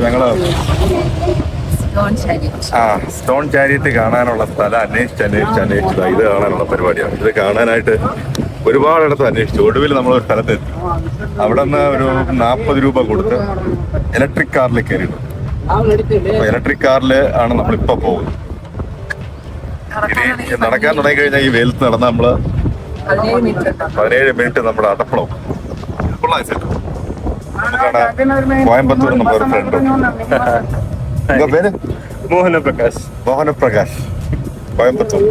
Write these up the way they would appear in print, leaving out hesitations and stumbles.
ഞങ്ങള് stone chariot കാണാനുള്ള സ്ഥലം അന്വേഷിച്ചതാ. ഇത് കാണാനുള്ള പരിപാടിയാണ്. ഇത് കാണാനായിട്ട് ഒരുപാടിടത്ത് അന്വേഷിച്ചു. ഒടുവിൽ നമ്മളൊരു സ്ഥലത്തെത്തി. അവിടെ നിന്ന് ഒരു 40 രൂപ കൊടുത്ത് ഇലക്ട്രിക് കാറിൽ കയറിയിട്ടുണ്ട്. അപ്പൊ ഇലക്ട്രിക് കാറിൽ ആണ് നമ്മളിപ്പോ പോകുന്നത്. ഇനി നടക്കാൻ തുടങ്ങി കഴിഞ്ഞാൽ ഈ വെയിലത്ത് നടന്ന നമ്മള് 17 മിനിറ്റ് നമ്മുടെ അടപ്പളവും നമുക്കാണ്. കോയമ്പത്തൂർ നമ്മളൊരു ഫ്രണ്ട്. എന്താ പേര്? മോഹനപ്രകാശ് കോയമ്പത്തൂർ.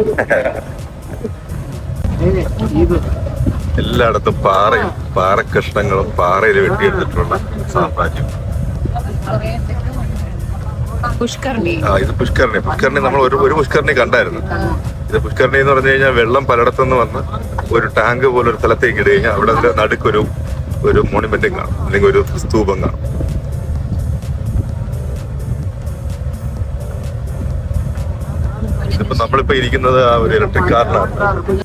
എല്ലായിടത്തും പാറയും പാറക്കഷ്ണങ്ങളും പാറയിൽ വെട്ടിയെടുത്തിട്ടുള്ള സാമ്രാജ്യം. ഇത് പുഷ്കരണി നമ്മൾ ഒരു പുഷ്കരണി കണ്ടായിരുന്നു. ഇത് പുഷ്കരണി എന്ന് പറഞ്ഞു കഴിഞ്ഞാൽ വെള്ളം പലയിടത്തുനിന്ന് വന്ന് ഒരു ടാങ്ക് പോലെ ഒരു സ്ഥലത്തേക്ക് ഇട്ട് കഴിഞ്ഞാൽ അവിടെ നടുക്കൊരു മോണുമെന്റും കാണും, അല്ലെങ്കിൽ ഒരു സ്തൂപം കാണും. ഇതിപ്പോ നമ്മളിപ്പോ ഇരിക്കുന്നത് ആ ഒരു ഇലക്ട്രിക് കാറിനാണ്.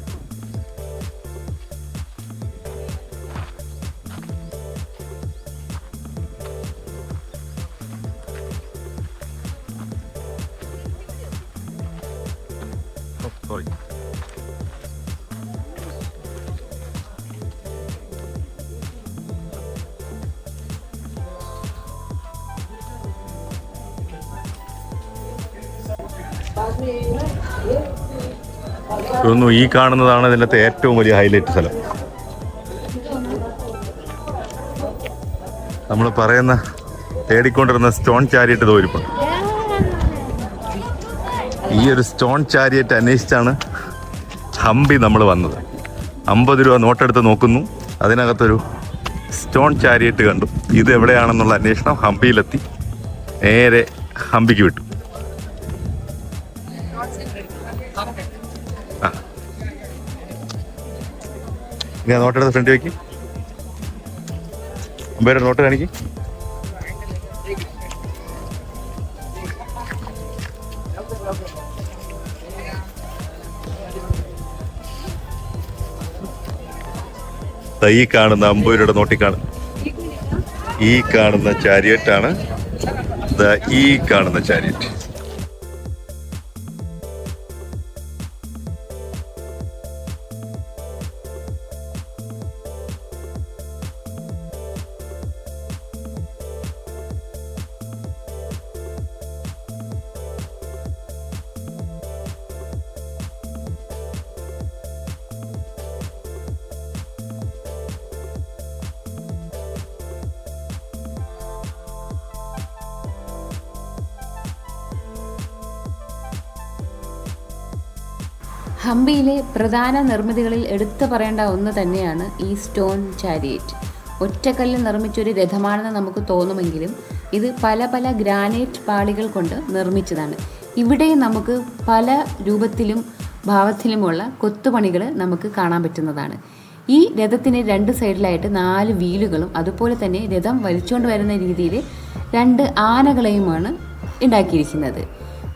സോറി. തോന്നുന്നു ഈ കാണുന്നതാണ് ഇതിനകത്ത് ഏറ്റവും വലിയ ഹൈലൈറ്റ് സ്ഥലം. നമ്മൾ പറയുന്ന തേടിക്കൊണ്ടിരുന്ന സ്റ്റോൺ ചാരിയറ്റ് തോരിപ്പം. ഈ ഒരു സ്റ്റോൺ ചാരിയറ്റ് അന്വേഷിച്ചാണ് ഹംപി നമ്മൾ വന്നത്. 50 രൂപ നോട്ടെടുത്ത് നോക്കുന്നു, അതിനകത്തൊരു സ്റ്റോൺ ചാരിയറ്റ് കണ്ടു. ഇത് എവിടെയാണെന്നുള്ള അന്വേഷണം ഹംപിയിലെത്തി. നേരെ ഹംപിക്ക് വിട്ടു. ഞാൻ നോട്ടെടുത്ത് ഫ്രണ്ട് വയ്ക്കും. അമ്പേരുടെ നോട്ട് കാണിക്കും. ഈ കാണുന്ന 50 രൂപയുടെ നോട്ടിൽ കാണും. ഈ കാണുന്ന ചാരിയറ്റാണ് ഈ കാണുന്ന ചാരിയറ്റ്. ഹംപിയിലെ പ്രധാന നിർമ്മിതികളിൽ എടുത്തു പറയേണ്ട ഒന്ന് തന്നെയാണ് ഈ സ്റ്റോൺ ചാരിയറ്റ്. ഒറ്റക്കല്ലിൽ നിർമ്മിച്ചൊരു രഥമാണെന്ന് നമുക്ക് തോന്നുമെങ്കിലും ഇത് പല പല ഗ്രാനൈറ്റ് പാളികൾ കൊണ്ട് നിർമ്മിച്ചതാണ്. ഇവിടെ നമുക്ക് പല രൂപത്തിലും ഭാവത്തിലുമുള്ള കൊത്തുപണികൾ നമുക്ക് കാണാൻ പറ്റുന്നതാണ്. ഈ രഥത്തിന് 2 സൈഡിലായിട്ട് 4 വീലുകളും അതുപോലെ തന്നെ രഥം വലിച്ചുകൊണ്ട് വരുന്ന രീതിയിൽ 2 ആനകളെയുമാണ് ഉണ്ടാക്കിയിരിക്കുന്നത്.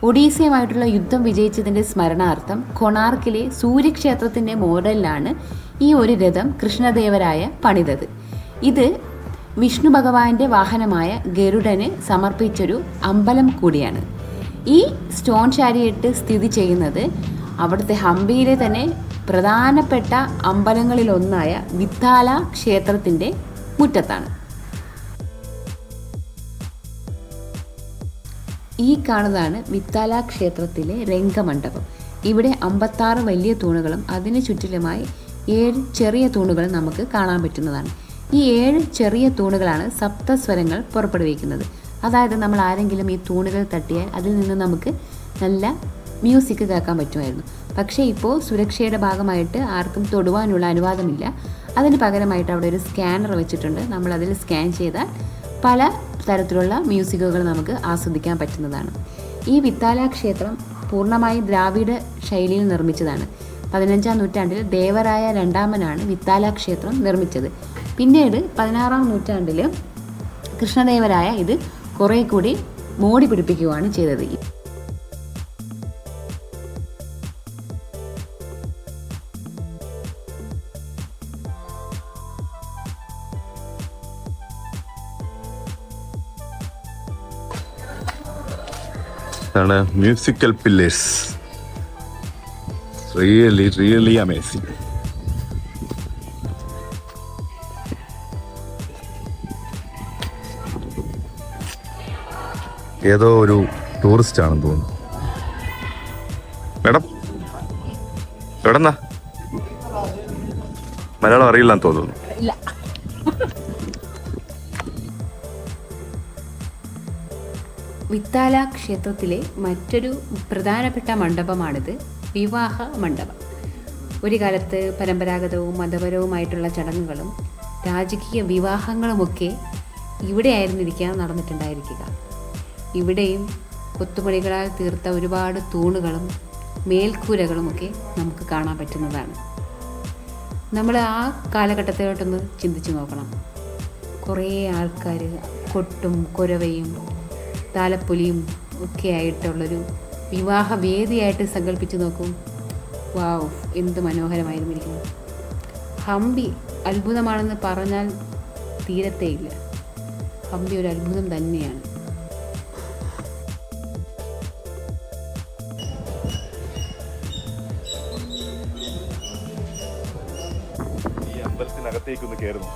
ഒഡീസയുമായിട്ടുള്ള യുദ്ധം വിജയിച്ചതിൻ്റെ സ്മരണാർത്ഥം കൊണാർക്കിലെ സൂര്യക്ഷേത്രത്തിൻ്റെ മോഡലിലാണ് ഈ ഒരു രഥം കൃഷ്ണദേവരായ പണിതത്. ഇത് വിഷ്ണു ഭഗവാന്റെ വാഹനമായ ഗരുഡന് സമർപ്പിച്ചൊരു അമ്പലം കൂടിയാണ്. ഈ സ്റ്റോൺ ചാരിയറ്റ് സ്ഥിതി ചെയ്യുന്നത് അവിടുത്തെ ഹംപിയിലെ തന്നെ പ്രധാനപ്പെട്ട അമ്പലങ്ങളിലൊന്നായ വിത്താല ക്ഷേത്രത്തിൻ്റെ മുറ്റത്താണ്. ഈ കാണുന്നതാണ് വിത്താല ക്ഷേത്രത്തിലെ രംഗമണ്ഡപം. ഇവിടെ 56 വലിയ തൂണുകളും അതിന് ചുറ്റിലുമായി 7 ചെറിയ തൂണുകളും നമുക്ക് കാണാൻ പറ്റുന്നതാണ്. ഈ 7 ചെറിയ തൂണുകളാണ് സപ്തസ്വരങ്ങൾ പുറപ്പെടുവിക്കുന്നത്. അതായത് നമ്മൾ ആരെങ്കിലും ഈ തൂണുകൾ തട്ടിയാൽ അതിൽ നിന്ന് നമുക്ക് നല്ല മ്യൂസിക് കേൾക്കാൻ പറ്റുമായിരുന്നു. പക്ഷേ ഇപ്പോൾ സുരക്ഷയുടെ ഭാഗമായിട്ട് ആർക്കും തൊടുവാനുള്ള അനുവാദമില്ല. അതിന് പകരമായിട്ട് അവിടെ ഒരു സ്കാനർ വെച്ചിട്ടുണ്ട്. നമ്മൾ അതിൽ സ്കാൻ ചെയ്താൽ പല തരത്തിലുള്ള മ്യൂസിക്കുകൾ നമുക്ക് ആസ്വദിക്കാൻ പറ്റുന്നതാണ്. ഈ വിത്താല ക്ഷേത്രം പൂർണ്ണമായും ദ്രാവിഡ ശൈലിയിൽ നിർമ്മിച്ചതാണ്. 15-ാം നൂറ്റാണ്ടിൽ ദേവരായ രണ്ടാമനാണ് വിത്താല ക്ഷേത്രം നിർമ്മിച്ചത്. പിന്നീട് 16-ാം നൂറ്റാണ്ടിൽ കൃഷ്ണദേവരായ ഇത് കുറേ കൂടി മോടി പിടിപ്പിക്കുകയാണ് ചെയ്തത്. ഇതാണ് മ്യൂസിക്കൽ പില്ലേഴ്സ്. Really amazing. ഏതോ ഒരു ടൂറിസ്റ്റ് ആണെന്ന് തോന്നുന്നു. മേഡം എവിടെന്നാ? മലയാളം അറിയില്ലെന്ന് തോന്നുന്നു. വിത്താല ക്ഷേത്രത്തിലെ മറ്റൊരു പ്രധാനപ്പെട്ട മണ്ഡപമാണിത്, വിവാഹ മണ്ഡപം. ഒരു കാലത്ത് പരമ്പരാഗതവും മതപരവുമായിട്ടുള്ള ചടങ്ങുകളും രാജകീയ വിവാഹങ്ങളുമൊക്കെ ഇവിടെയായിരുന്നിരിക്കാം നടന്നിട്ടുണ്ടായിരിക്കുക. ഇവിടെയും കൊത്തുപണികളാൽ തീർത്ത ഒരുപാട് തൂണുകളും മേൽക്കൂരകളുമൊക്കെ നമുക്ക് കാണാൻ പറ്റുന്നതാണ്. നമ്മൾ ആ കാലഘട്ടത്തിലോട്ടൊന്ന് ചിന്തിച്ച് നോക്കണം. കുറേ ആൾക്കാർ കൊട്ടും കുരവയും താലപ്പൊലിയും ഒക്കെ ആയിട്ടുള്ളൊരു വിവാഹ വേദിയായിട്ട് സങ്കല്പിച്ച് നോക്കും. വാവ്, എന്ത് മനോഹരമായിരുന്നിരിക്കുന്നു. ഹംപി അത്ഭുതമാണെന്ന് പറഞ്ഞാൽ തീരത്തേയില്ല. ഹംപി ഒരു അത്ഭുതം തന്നെയാണ്. ഈ അമ്പലത്തിനകത്തേക്കൊന്ന് കയറുന്നു.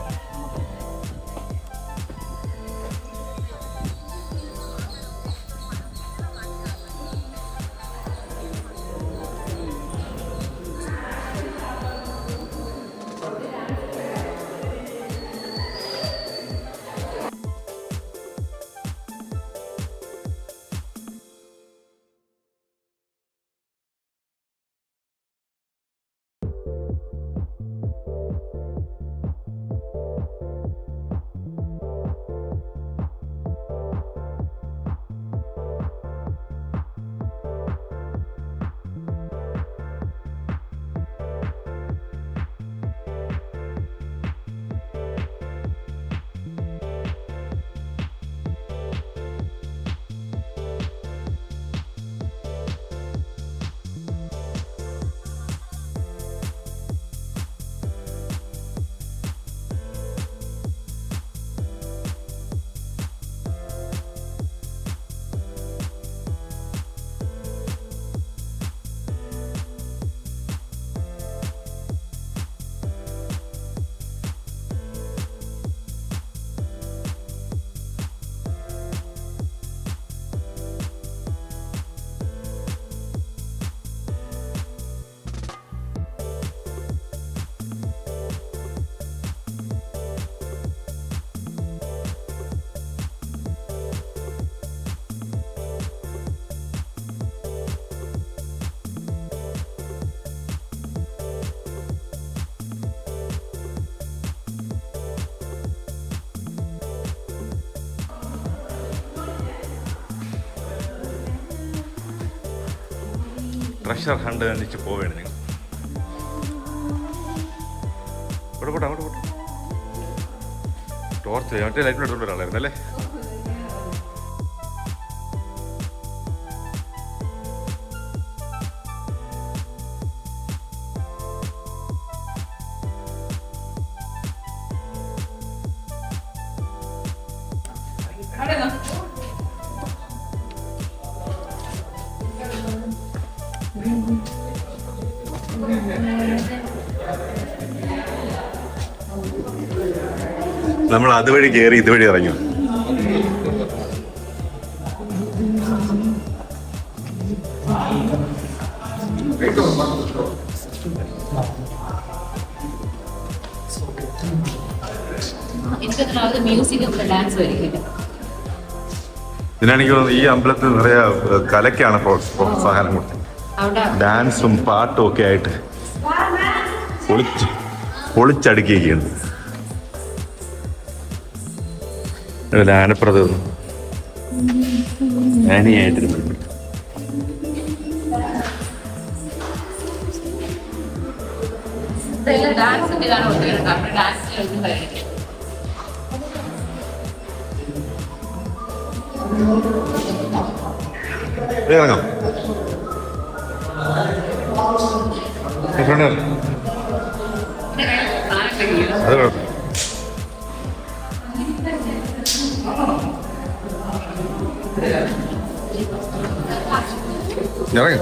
ട്രഷർ ഹണ്ട് കണ്ടിച്ച് പോവുകയാണ് നിങ്ങൾ. അങ്ങോട്ട് പോട്ടെ. ടോർച്ച് മറ്റേ ലൈറ്റിന് എടുത്തുള്ള ഒരാളായിരുന്നു അല്ലേ? നമ്മൾ അതുവഴി കയറി ഇതുവഴി ഇറങ്ങി. ഇതിനാണെങ്കിൽ ഈ അമ്പലത്തിൽ നിറയെ കലയ്ക്കാണ് പ്രോത്സാഹനം കൊടുത്തത്. ഡാൻസും പാട്ടും ഒക്കെ ആയിട്ട് പൊളിച്ചടുക്കുകയാണ്. ആനപ്രദം ആനയായിട്ടൊരു ഇറങ്ങാം. അത് കുഴപ്പം. ഇറങ്ങ